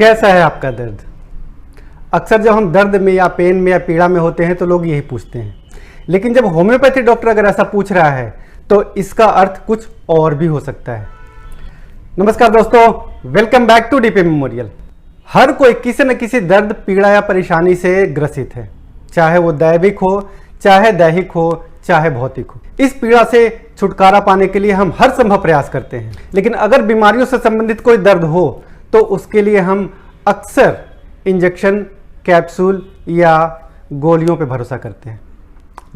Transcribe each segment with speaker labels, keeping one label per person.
Speaker 1: कैसा है आपका दर्द? अक्सर जब हम दर्द में या पेन में या पीड़ा में होते हैं तो लोग यही पूछते हैं, लेकिन जब होम्योपैथी डॉक्टर अगर ऐसा पूछ रहा है तो इसका अर्थ कुछ और भी हो सकता है। नमस्कार दोस्तों, welcome back to DP memorial. हर कोई किसी न किसी दर्द, पीड़ा या परेशानी से ग्रसित है, चाहे वो दैविक हो, चाहे दैहिक हो, चाहे भौतिक हो। इस पीड़ा से छुटकारा पाने के लिए हम हर संभव प्रयास करते हैं, लेकिन अगर बीमारियों से संबंधित कोई दर्द हो तो उसके लिए हम अक्सर इंजेक्शन, कैप्सूल या गोलियों पर भरोसा करते हैं।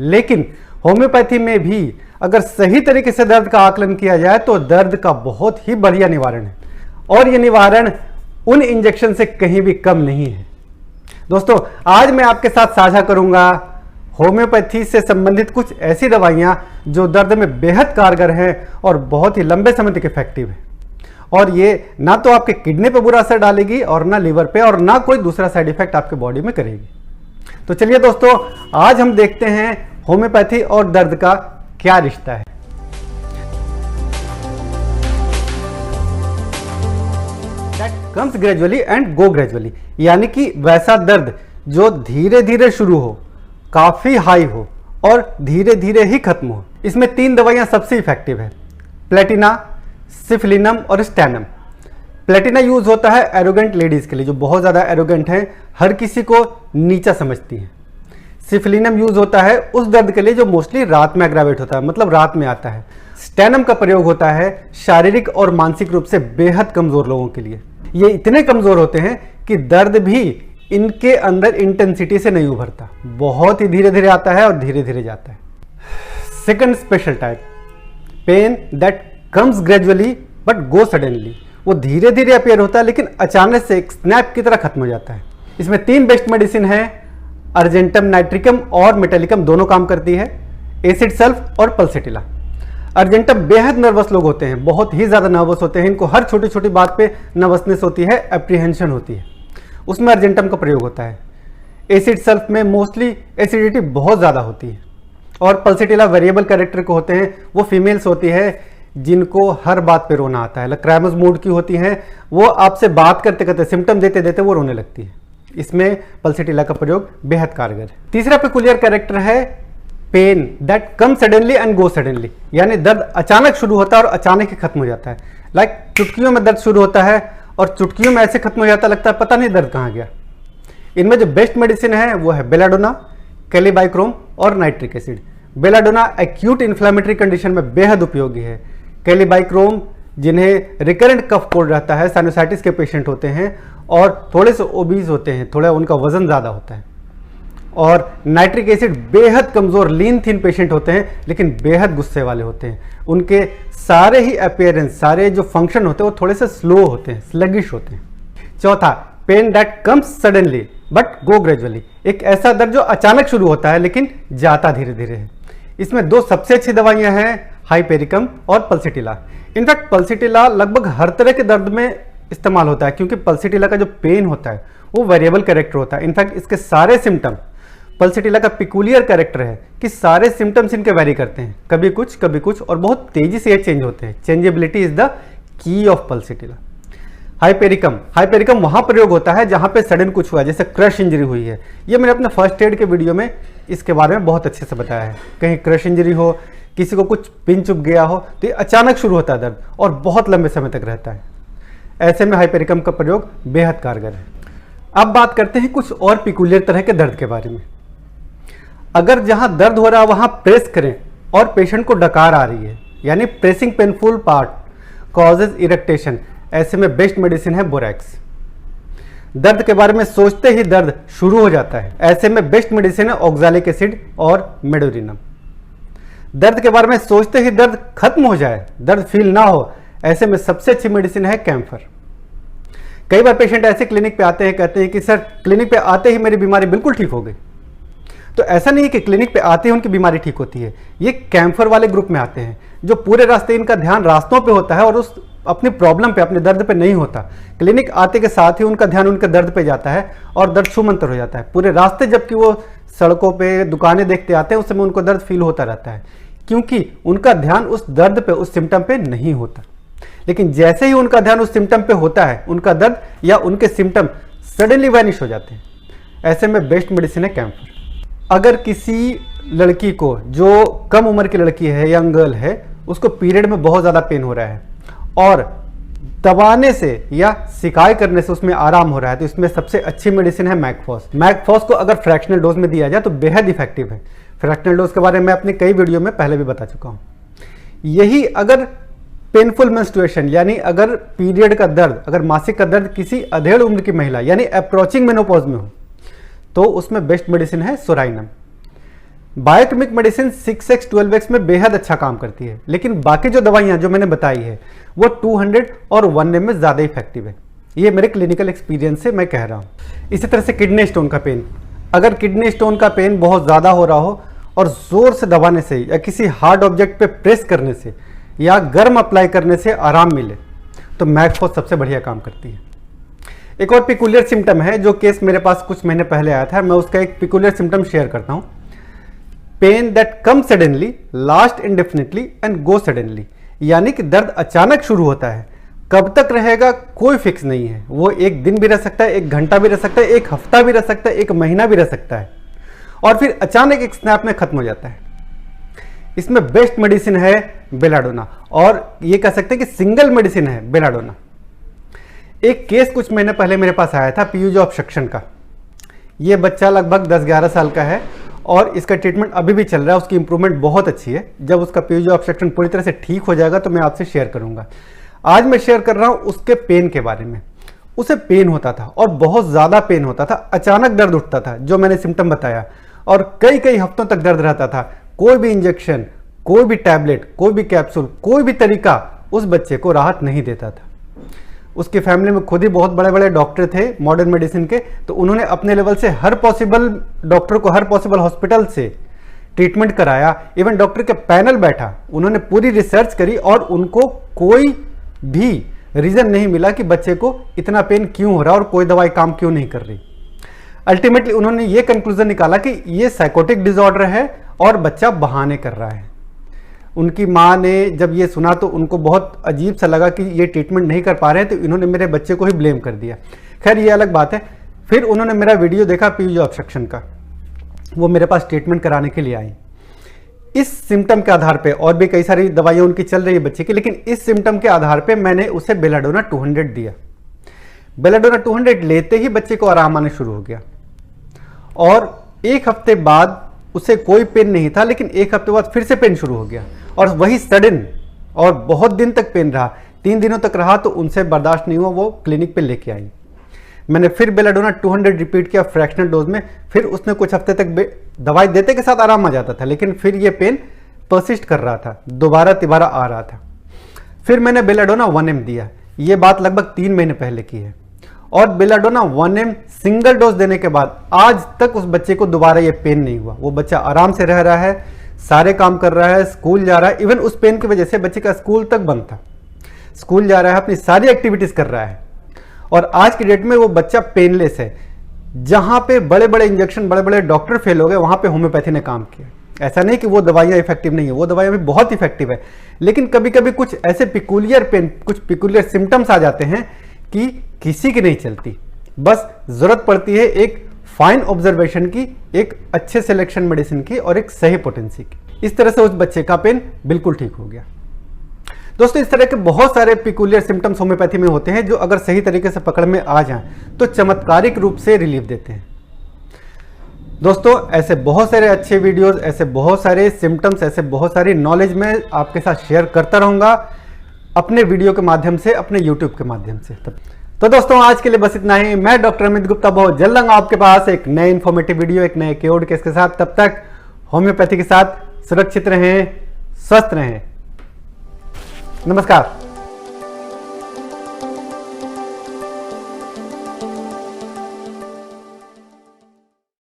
Speaker 1: लेकिन होम्योपैथी में भी अगर सही तरीके से दर्द का आकलन किया जाए तो दर्द का बहुत ही बढ़िया निवारण है, और ये निवारण उन इंजेक्शन से कहीं भी कम नहीं है। दोस्तों, आज मैं आपके साथ साझा करूंगा होम्योपैथी से संबंधित कुछ ऐसी दवाइयां जो दर्द में बेहद कारगर हैं और बहुत ही लंबे समय तक इफेक्टिव है, और ये ना तो आपके किडनी पे बुरा असर डालेगी और ना लीवर पे, और ना कोई दूसरा साइड इफेक्ट आपके बॉडी में करेगी। तो चलिए दोस्तों, आज हम देखते हैं होम्योपैथी और दर्द का क्या रिश्ता है। That comes gradually and go gradually, यानी कि वैसा दर्द जो धीरे धीरे शुरू हो, काफी हाई हो और धीरे धीरे ही खत्म हो। इसमें 3 दवाइयां सबसे इफेक्टिव है, प्लेटिना, सिफलिनम और स्टैनम। प्लेटिना यूज होता है एरोगेंट लेडीज के लिए जो बहुत ज्यादा एरोगेंट हैं, हर किसी को नीचा समझती हैं। सिफलिनम यूज होता है उस दर्द के लिए जो मोस्टली रात में एग्रावेट होता है, मतलब रात में आता है। स्टैनम का प्रयोग होता है शारीरिक और मानसिक रूप से बेहद कमजोर लोगों के लिए। ये इतने कमजोर होते हैं कि दर्द भी इनके अंदर इंटेंसिटी से नहीं उभरता, बहुत ही धीरे धीरे आता है और धीरे धीरे जाता है। Second special type, pain that comes gradually but go suddenly. वो धीरे धीरे अपेयर होता है लेकिन अचानक से एक स्नैप की तरह खत्म हो जाता है। इसमें 3 बेस्ट मेडिसिन है, अर्जेंटम नाइट्रिकम और मेटालिकम दोनों काम करती है, एसिड सल्फ और पल्सेटिला। अर्जेंटम बेहद नर्वस लोग होते हैं, बहुत ही ज्यादा नर्वस होते हैं, इनको हर छोटी छोटी बात पे नर्वसनेस होती है, एप्रीहेंशन होती है, उसमें अर्जेंटम का प्रयोग होता है। एसिड सल्फ में मोस्टली एसिडिटी बहुत ज़्यादा होती है, और पल्सेटिला वेरिएबल कैरेक्टर के होते हैं। वो फीमेल्स होती है जिनको हर बात पे रोना आता है, लक्राइमस मूड की होती हैं, वो आपसे बात करते करते, सिम्टम देते देते वो रोने लगती है। इसमें पल्सेटिला का प्रयोग बेहद कारगर है। तीसरा पेकुलियर कैरेक्टर है pain that come suddenly and go suddenly, यानी दर्द अचानक शुरू होता है और अचानक ही खत्म हो जाता है। लाइक चुटकियों में दर्द शुरू होता है और चुटकियों में ऐसे खत्म हो जाता, लगता है पता नहीं दर्द कहाँ गया। इनमें जो बेस्ट मेडिसिन है वो है बेलाडोना, कैलिबाइक्रोम और nitric acid. Belladonna acute inflammatory condition में बेहद उपयोगी है। कैलिबाइक्रोम जिन्हें रिकरेंट कफ कोल्ड रहता है, साइनोसाइटिस के पेशेंट होते हैं और थोड़े से ओबीज होते हैं, थोड़ा उनका वजन ज़्यादा होता है। और नाइट्रिक एसिड बेहद कमज़ोर लीन थिन पेशेंट होते हैं लेकिन बेहद गुस्से वाले होते हैं। उनके सारे ही अपीयरेंस, सारे जो फंक्शन होते हैं वो थोड़े से स्लो होते हैं, स्लगिश होते हैं। चौथा, pain that comes suddenly but go gradually, एक ऐसा दर्द जो अचानक शुरू होता है लेकिन जाता धीरे धीरे है। इसमें 2 सबसे अच्छी दवाइयां हैं, हाइपेरिकम और पल्सेटिला। इनफैक्ट पल्सेटिला लगभग हर तरह के दर्द में इस्तेमाल होता है, क्योंकि पल्सेटिला का जो पेन होता है वो वेरिएबल कैरेक्टर होता है। इनफैक्ट इसके सारे सिम्टम, पल्सेटिला का पिकुलियर कैरेक्टर है कि सारे सिम्टम्स इनके वेरी करते हैं, कभी कुछ और बहुत तेजी से ये चेंज होते हैं। Changeability is the key of pulsatilla. Hypericum वहां प्रयोग होता है जहां पे सडन कुछ हुआ, जैसे क्रश इंजरी हुई है। ये मैंने अपने फर्स्ट एड के वीडियो में इसके बारे में बहुत अच्छे से बताया है। कहीं क्रश इंजरी हो, किसी को कुछ पिन चुभ गया हो, तो ये अचानक शुरू होता है दर्द और बहुत लंबे समय तक रहता है। ऐसे में हाइपेरिकम का प्रयोग बेहद कारगर है। अब बात करते हैं कुछ और पिकुलियर तरह के दर्द के बारे में। अगर जहां दर्द हो रहा है वहां प्रेस करें और पेशेंट को डकार आ रही है, यानी pressing painful part causes irritation, ऐसे में बेस्ट मेडिसिन है बोरैक्स। दर्द के बारे में सोचते ही दर्द शुरू हो जाता है, ऐसे में बेस्ट मेडिसिन है ऑक्सैलिक एसिड और मेडोरिनम। दर्द के बारे में सोचते ही दर्द खत्म हो जाए, दर्द फील ना हो, ऐसे में सबसे अच्छी मेडिसिन है कैम्फर। कई बार पेशेंट ऐसे क्लिनिक पे आते हैं, कहते हैं कि सर क्लिनिक पे आते ही मेरी बीमारी बिल्कुल ठीक हो गई। तो ऐसा नहीं है कि क्लिनिक पे आते ही उनकी बीमारी ठीक होती है। ये कैम्फर वाले ग्रुप में आते हैं जो पूरे रास्ते इनका ध्यान रास्तों पे होता है और उस अपनी प्रॉब्लम पे, अपने दर्द पे नहीं होता। क्लिनिक आते के साथ ही उनका ध्यान उनके दर्द पे जाता है और दर्द छूमंतर हो जाता है पूरे रास्ते। जबकि वो सड़कों पे दुकानें देखते आते हैं, उस समय उनको दर्द फील होता रहता है, क्योंकि उनका ध्यान उस दर्द पे, उस सिम्टम पे नहीं होता। लेकिन जैसे ही उनका ध्यान उस सिम्टम पे होता है, उनका दर्द या उनके सिम्टम सडनली वैनिश हो जाते हैं। ऐसे में बेस्ट मेडिसिन है कैम्फर। अगर किसी लड़की को, जो कम उम्र की लड़की है, यंग गर्ल है, उसको पीरियड में बहुत ज़्यादा पेन हो रहा है और दबाने से या सिकाई करने से उसमें आराम हो रहा है, तो इसमें सबसे अच्छी मेडिसिन है मैकफॉस। मैकफॉस को अगर फ्रैक्शनल डोज में दिया जाए तो बेहद इफेक्टिव है। फ्रैक्शनल डोज के बारे में अपने कई वीडियो में पहले भी बता चुका हूँ। यही अगर पेनफुल मेंस्ट्रुएशन यानी अगर पीरियड का दर्द, अगर मासिक का दर्द किसी अधेड़ उम्र की महिला यानी अप्रोचिंग मेनोपॉज में हो, तो उसमें बेस्ट मेडिसिन है psorinum. Biochemic medicine 6x 12x में बेहद अच्छा काम करती है, लेकिन बाकी जो दवाइयां जो मैंने बताई है वो 200 और 1 में ज़्यादा इफेक्टिव है। ये मेरे क्लिनिकल एक्सपीरियंस से मैं कह रहा हूँ। इसी तरह से किडनी स्टोन का पेन, अगर किडनी स्टोन का पेन बहुत ज़्यादा हो रहा हो और ज़ोर से दबाने से या किसी हार्ड ऑब्जेक्ट पे प्रेस करने से या गर्म अप्लाई करने से आराम मिले, तो मैकफॉस सबसे बढ़िया काम करती है। एक और पिकुलियर सिम्टम है जो केस मेरे पास कुछ महीने पहले आया था, मैं उसका एक पिकुलियर सिम्टम शेयर करता हूँ। Pain that come suddenly, last indefinitely and go suddenly, यानी कि दर्द अचानक शुरू होता है, कब तक रहेगा कोई फिक्स नहीं है। वो एक दिन भी रह सकता है, 1 घंटा भी रह सकता है, 1 हफ्ता भी रह सकता है, 1 महीना भी रह सकता है, और फिर अचानक एक स्नैप में खत्म हो जाता है। इसमें बेस्ट मेडिसिन है बेलाडोना, और ये कह सकते हैं कि सिंगल मेडिसिन है बेलाडोना। एक केस कुछ महीने पहले मेरे पास आया था पीयूज ऑब्स्ट्रक्शन का। ये बच्चा लगभग 10-11 साल का है और इसका ट्रीटमेंट अभी भी चल रहा है। उसकी इंप्रूवमेंट बहुत अच्छी है। जब उसका पीयूज ऑब्स्ट्रक्शन पूरी तरह से ठीक हो जाएगा तो मैं आपसे शेयर करूंगा। आज मैं शेयर कर रहा हूं उसके पेन के बारे में। उसे पेन होता था और बहुत ज़्यादा पेन होता था, अचानक दर्द उठता था जो मैंने सिम्टम बताया, और कई कई हफ्तों तक दर्द रहता था। कोई भी इंजेक्शन, कोई भी टैबलेट, कोई भी कैप्सूल, कोई भी तरीका उस बच्चे को राहत नहीं देता था। उसकी फैमिली में खुद ही बहुत बड़े बड़े डॉक्टर थे मॉडर्न मेडिसिन के, तो उन्होंने अपने लेवल से हर पॉसिबल डॉक्टर को हर पॉसिबल हॉस्पिटल से ट्रीटमेंट कराया। इवन डॉक्टर के पैनल बैठा, उन्होंने पूरी रिसर्च करी और उनको कोई भी रीज़न नहीं मिला कि बच्चे को इतना पेन क्यों हो रहा और कोई दवाई काम क्यों नहीं कर रही। अल्टीमेटली उन्होंने ये कंक्लूजन निकाला कि ये साइकोटिक डिसऑर्डर है और बच्चा बहाने कर रहा है। उनकी माँ ने जब ये सुना तो उनको बहुत अजीब सा लगा कि ये ट्रीटमेंट नहीं कर पा रहे हैं, तो इन्होंने मेरे बच्चे को ही ब्लेम कर दिया। खैर ये अलग बात है। फिर उन्होंने मेरा वीडियो देखा पीयूज ऑब्स्ट्रक्शन का, वो मेरे पास ट्रीटमेंट कराने के लिए आई। इस सिम्टम के आधार पे, और भी कई सारी दवाइयाँ उनकी चल रही है बच्चे की, लेकिन इस सिम्टम के आधार पे मैंने उसे बेलाडोना 200 दिया। बेलाडोना 200 लेते ही बच्चे को आराम आने शुरू हो गया और 1 हफ्ते बाद उसे कोई पेन नहीं था, लेकिन 1 हफ्ते बाद फिर से पेन शुरू हो गया और वही सडन, और बहुत दिन तक पेन रहा। 3 दिनों तक रहा तो उनसे बर्दाश्त नहीं हुआ, वो क्लिनिक पे लेके आई। मैंने फिर बेलाडोना 200 रिपीट किया फ्रैक्शनल डोज में। फिर उसने कुछ हफ्ते तक दवाई देते के साथ आराम आ जाता था, लेकिन फिर ये पेन परसिस्ट कर रहा था, दोबारा तिबारा आ रहा था। फिर मैंने बेलाडोना 1M दिया। ये बात लगभग 3 महीने पहले की है, और बेलाडोना 1M सिंगल डोज देने के बाद आज तक उस बच्चे को दोबारा ये पेन नहीं हुआ। वो बच्चा आराम से रह रहा है, सारे काम कर रहा है, स्कूल जा रहा है। इवन उस पेन की वजह से बच्चे का स्कूल तक बंद था। स्कूल जा रहा है, अपनी सारी एक्टिविटीज कर रहा है, और आज की डेट में वो बच्चा पेनलेस है। जहां पे बड़े बड़े इंजेक्शन, बड़े बड़े डॉक्टर फेल हो गए, वहां पे होम्योपैथी ने काम किया। ऐसा नहीं कि वो दवाइयां इफेक्टिव नहीं है, वो दवाइयां भी बहुत इफेक्टिव है, लेकिन कभी कभी कुछ ऐसे पिकुलियर पेन, कुछ पिकुलियर सिम्टम्स आ जाते हैं कि किसी की नहीं चलती। बस जरूरत पड़ती है एक फाइन ऑब्जर्वेशन की, एक अच्छे सिलेक्शन मेडिसिन की और एक सही पोटेंसी की। इस तरह से उस बच्चे का पेन बिल्कुल ठीक हो गया। दोस्तों, इस तरह के बहुत सारे पिकुलियर सिम्टम्स होम्योपैथी में होते हैं जो अगर सही तरीके से पकड़ में आ जाएं तो चमत्कारिक रूप से रिलीफ देते हैं। दोस्तों, ऐसे बहुत सारे अच्छे वीडियोस, ऐसे बहुत सारे सिम्टम्स, ऐसे बहुत सारी नॉलेज मैं आपके साथ शेयर करता रहूंगा अपने वीडियो के माध्यम से, अपने यूट्यूब के माध्यम से। तो दोस्तों, आज के लिए बस इतना ही। मैं डॉक्टर अमित गुप्ता बहुत जल्द आऊंगा आपके पास एक नए इन्फॉर्मेटिव वीडियो, एक नए कीवर्ड केस के साथ। तब तक होम्योपैथी के साथ सुरक्षित रहें, स्वस्थ रहें। नमस्कार।